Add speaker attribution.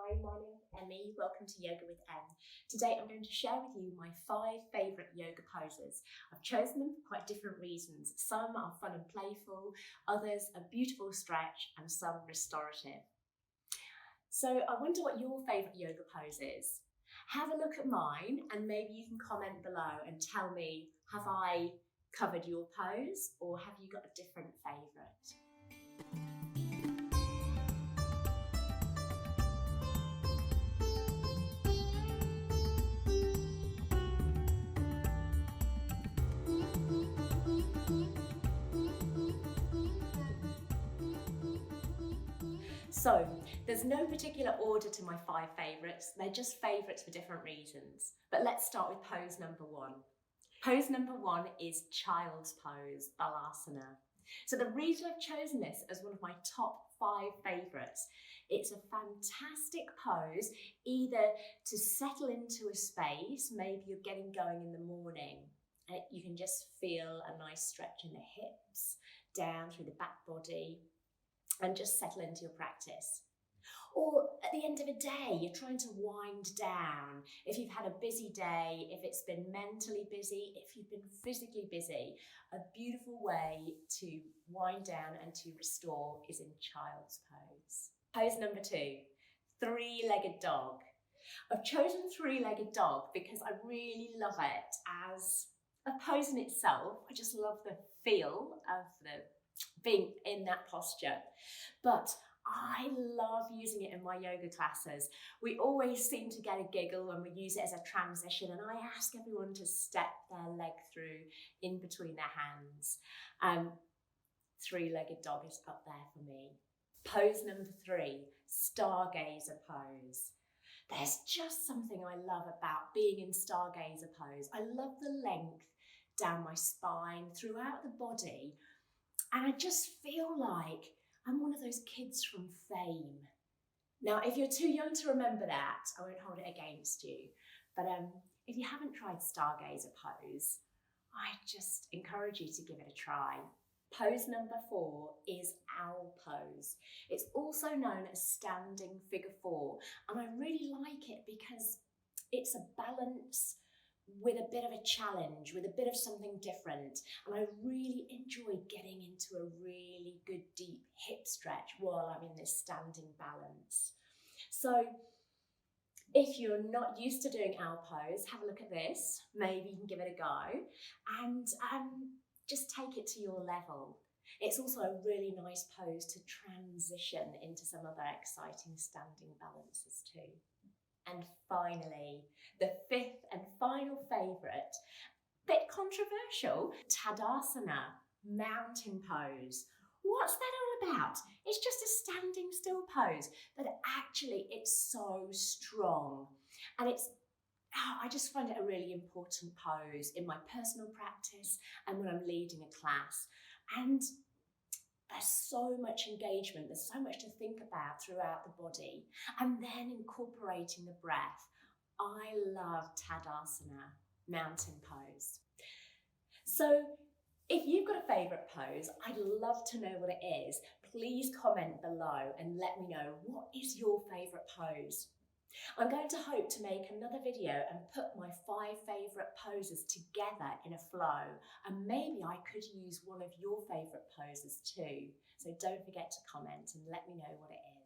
Speaker 1: Hi, my name is Emmy. Welcome to Yoga with Em. Today I'm going to share with you my 5 favourite yoga poses. I've chosen them for quite different reasons. Some are fun and playful, others a beautiful stretch, and some restorative. So I wonder what your favourite yoga pose is. Have a look at mine and maybe you can comment below and tell me, have I covered your pose or have you got a different favourite? So, there's no particular order to my 5 favourites, they're just favourites for different reasons. But let's start with pose number 1. Pose number 1 is Child's Pose, Balasana. So the reason I've chosen this as one of my top 5 favourites, it's a fantastic pose either to settle into a space, maybe you're getting going in the morning, and you can just feel a nice stretch in the hips, down through the back body, and just settle into your practice. Or at the end of a day, you're trying to wind down. If you've had a busy day, if it's been mentally busy, if you've been physically busy, a beautiful way to wind down and to restore is in Child's Pose. Pose number 2, Three-Legged Dog. I've chosen Three-Legged Dog because I really love it as a pose in itself. I just love the feel of being in that posture, but I love using it in my yoga classes. We always seem to get a giggle when we use it as a transition, and I ask everyone to step their leg through in between their hands. Three-Legged Dog is up there for me. Pose number 3, Stargazer Pose. There's just something I love about being in Stargazer Pose. I love the length down my spine, throughout the body, and I just feel like I'm one of those kids from Fame. Now, if you're too young to remember that, I won't hold it against you. But if you haven't tried Stargazer Pose, I just encourage you to give it a try. Pose number 4 is Owl Pose. It's also known as Standing Figure 4, and I really like it because it's a balance with a bit of a challenge, with a bit of something different. And I really enjoy getting into a really good deep hip stretch while I'm in this standing balance. So if you're not used to doing Owl Pose, have a look at this. Maybe you can give it a go and just take it to your level. It's also a really nice pose to transition into some other exciting standing balances too. And finally, the 5th and final favourite, bit controversial, Tadasana, mountain pose. What's that all about? It's just a standing still pose, but actually it's so strong. And I just find it a really important pose in my personal practice and when I'm leading a class. And there's so much engagement, there's so much to think about throughout the body, and then incorporating the breath. I love Tadasana, mountain pose. So if you've got a favourite pose, I'd love to know what it is. Please comment below and let me know, what is your favourite pose? I'm going to hope to make another video and put my 5 favourite poses together in a flow, and maybe I could use one of your favourite poses too. So don't forget to comment and let me know what it is.